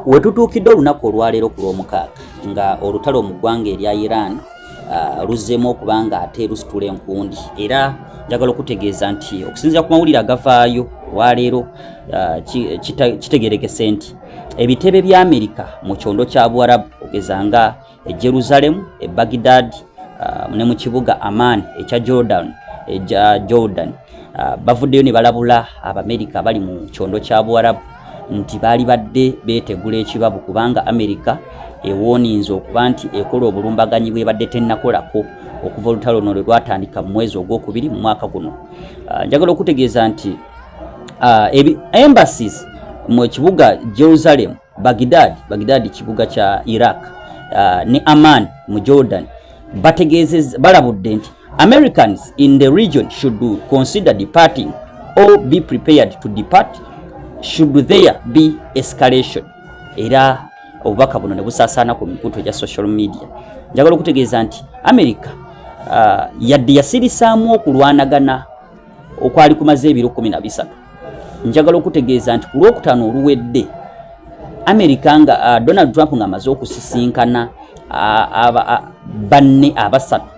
wetutuukidde olunaku olwaleero ku lw'omukaaga nga olutalo mu ggwanga erya Iran luzzeemu okuba nga ate lusitula enkundi, era njagala okutegeeza nti okusinziira ku mawulire agavaayo olwaleero kitegeerekese nti ebitebe bya Amerika mu kyondo kya Buwarabu ogeza nga e Jerusalem, e Baghdad ne mu kibuga Amman ekya Jordan bavuddeyo ne balabula Abamerika bali mu kyondo kya Buwarabu nti baali badde beetegula ekibabu kubanga Amerika ewooninze okuba nti ekola obulumbaganyi bwebadde tennakolako okuva olutalo luno lwe lwatandika mu mwezi ogwokubiri mu mwaka guno. Njagala okutegeeza nti embassies mu kibuga Jerusalem, Baghdad kibuga kya Iraq ne Amman mu Jordan balabudde nti Americans in the region should consider departing or be prepared to depart should there be escalation. Era obubaka buno ne busaasaana ku mikutu egya social media. Njagala okutegeeza nti America yadde yasirisaamu okulwanagana okwali kumaze ebiro 13. Njagala okutegeeza nti ku lwokutaano oluwedde America nga Donald Trump nga amaze okusisinkana banne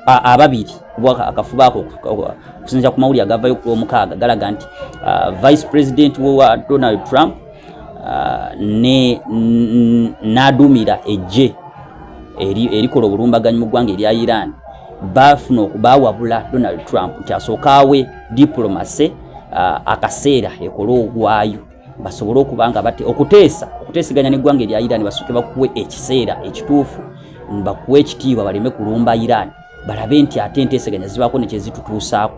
ababiri kubwaka akafuba ako kusinziira ku mawulire agavayo ku lw'omukaaga galaga nti Vice President wa Donald Trump n'aduumira ejje erikola obulumbaganyi mu ggwanga erya Iran bafuna okubawabula Donald Trump nti asookawe diplomasi akaseera ekole ogwayo basobole okuba nga bate okuteeseganya n'eggwanga erya Iran basooke bakuwe ekiseera ekituufu bakuwe ekitiibwa baleme kulumba Iran balabe nti ate enteeseganya zibaako ne kyezitutuusaako.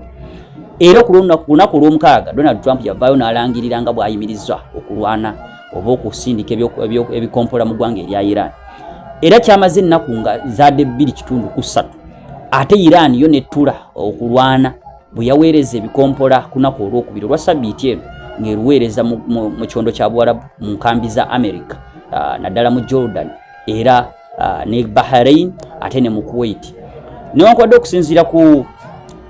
Era ku lunaku olw'omukaaga Donald Trump yavaayo n'alangirira nga bw'ayimirizza okulwana oba okusindika ebikompola mu ggwanga erya Iran. Era kyamaze ennaku nga zaadde 2.3 ate Iran yo nettula okulwana bwe yaweereza ebikompola ku lunaku olwokubiri olwa sabbiiti eno ng'eruweereza mu kyondo kya Buwarabu mu nkambi za America naddala mu Jordan era ne Bahrain ate ne mu Kuwait. Newankubadde okusinziira ku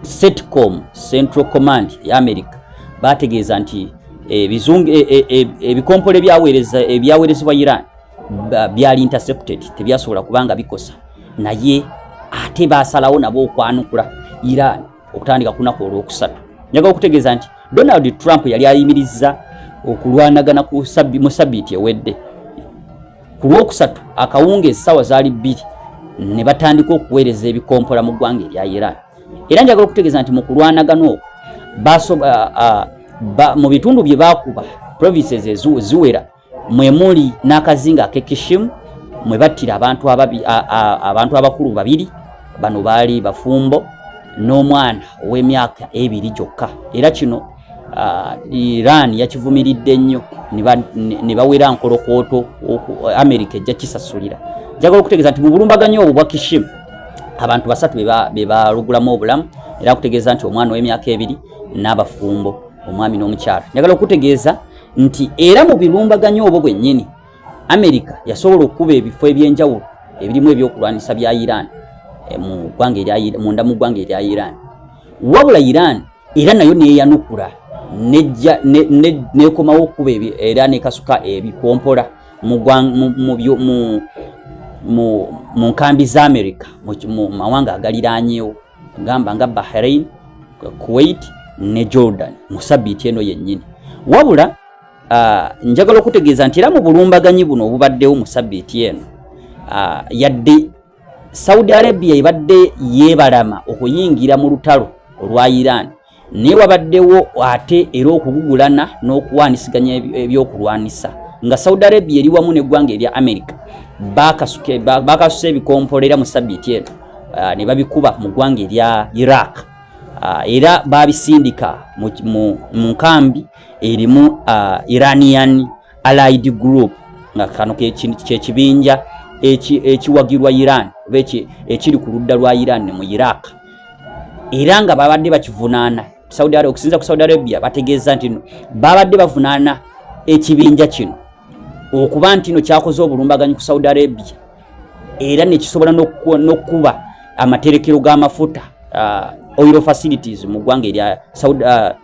CENTCOM, Central Command ya America, bategeeza nti ebikompolo ebyaweerezebwa Iran byali intercepted, tebyasobola kubanga bikosa, naye ate basalawo nabo okwanukula Iran okutandika ku lunaku olwokusatu. Njagala okutegeeza nti Donald Trump yali ayimirizza okulwanagana mu sabbiiti ewedde. Ku lwokusatu akawunga essaawa zaali 2 ne batandika okuweereza ebikompola mu ggwanga erya Iran. Era njagala okutegeeza nti mu kulwanagana okwo mu bitundu bye baakuba provinces ziwera mwe muli n'akazinga ak'Kishim mwe battira abantu abakulu babiri, bano baali bafumbo n'omwana ow'emyaka 2 gyokka. Era kino Iran yakivumiridde nnyo ne bawera nkolokooto America ejja kisasulira. Njagala okutegeeza nti mu bulumbaganyi obwo bwa Kishim abantu 3 be balugulamu obulamu, era kutegeeza nti omwana w'emyaka 2 n'abafumbo omwami n'omukyala. Njagala okutegeeza nti era mu birumbaganyi obwo bwennyini America yasobola okuba ebifo ebyenjawulo ebirimu ebyokulwanisa bya Iran munda mu ggwanga erya Iran. Wabula Iran era nayo neyanukula nekomawo okuba era nekasuka ebikompola mu nkambi za America mu mawanga agaliranyeewo gamba nga Bahrain, Kuwait ne Jordan mu sabbiiti eno yennyini. Wabula njagala okutegeeza nti era mu bulumbaganyi buno obubaddewo mu sabbiiti eno yadde Saudi Arabia ebadde yeebalama okuyingira mu lutalo olwa Iran, naye wabaddewo ate era okugugulana n'okuwaanisiganya ebyokulwanisa nga Saudi Arabia eri wamu n'eggwanga erya America bakasusa ebikompolera mu sabbiiti eno ne babikuba mu ggwanga erya Iraq. Era babisindika mu nkambi erimu Iranian Allied Group nga kano kyekibinja ekiwagirwa Iran oba ekiri ku ludda lwa Iran mu Iraq. Era nga babadde bakivunaana okusinza ku Saudi Arabia bategeeza nti babadde bavunaana ekibinja kino okuba nti no kyakoze obulumbaganyi ku Saudi Arabia era nekisobola n'okuba amaterekero g'amafuta oil facilities mu ggwanga erya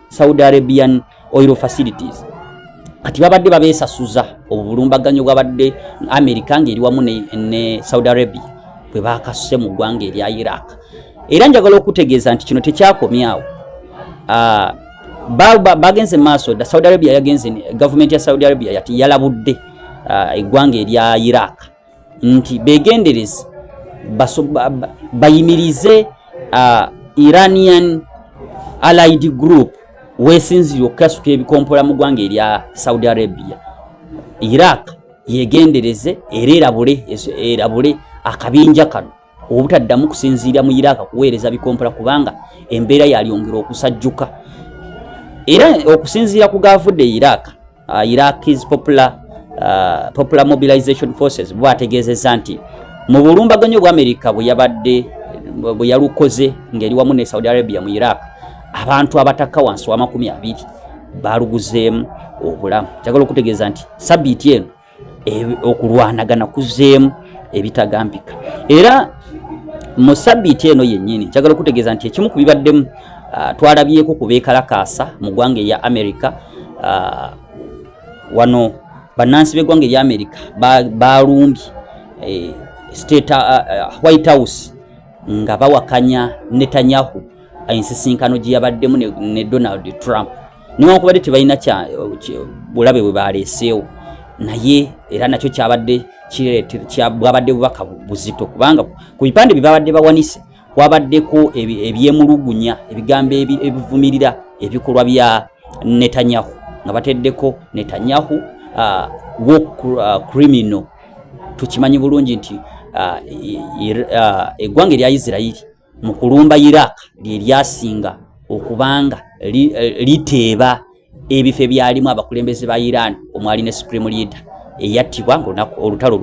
Saudi Arabian oil facilities. kati babadde babesasuza obulumbaganyo bwabadde America ngeri wamu ne Saudi Arabia bwe bakasuse mu ggwanga erya Iraq. Era njagala okutegeeza nti kino tekyakomyawo. Bagenze maaso da Saudi Arabia yagenze, government ya Saudi Arabia yati yalabudde eggwanga erya Iraq nti begendereze bayimirize Iranian Allied Group wesinziro kasuka ebikompola mu ggwanga erya Saudi Arabia. Iraq yegendereze erabule akabinja kano obutaddamu kusinziira mu Iraq kuweereza bikompola kubanga embeera yalyongera okusajjuka. Era okusinziira ku gavudde Iraq's Popular Mobilization Forces bwategeezezza nti mu bulumbaganyo bwa America bwe yalukoze ngeri wamu ne Saudi Arabia mu Iraq, abantu abataka wansi wa 20 baluguzeemu obulamu. Kyagala okutegeeza nti sabbiiti eno okulwanagana kuzeemu ebitagambika. Era mu sabbiiti eno yennyini kyagala okutegeeza nti ekimu ku bibaddemu twalabyeko kubeekalakaasa mu ggwanga erya America. Wano bannansi b'eggwanga erya America balumbye White House nga bawakanya Netanyahu ensisinkano gye yabaddemu ne Donald Trump. Newankubadde tebalina bulabe bwe baleeseewo, naye era nakyo bwabadde bubaka buzito kubanga ku bipande bye babadde bawanise kwabaddeko ebyemulugunya, ebigambo ebivumirira ebikolwa bya Netanyahu nga bateddeko Netanyahu criminal. Tukimanyi bulungi nti eggwanga erya Israeli mu kulumba Iraq lyasinga okubanga liteeba ebifo byalimu abakulembeze ba Iran omwali ne supreme leader eyattibwa ng'olutalo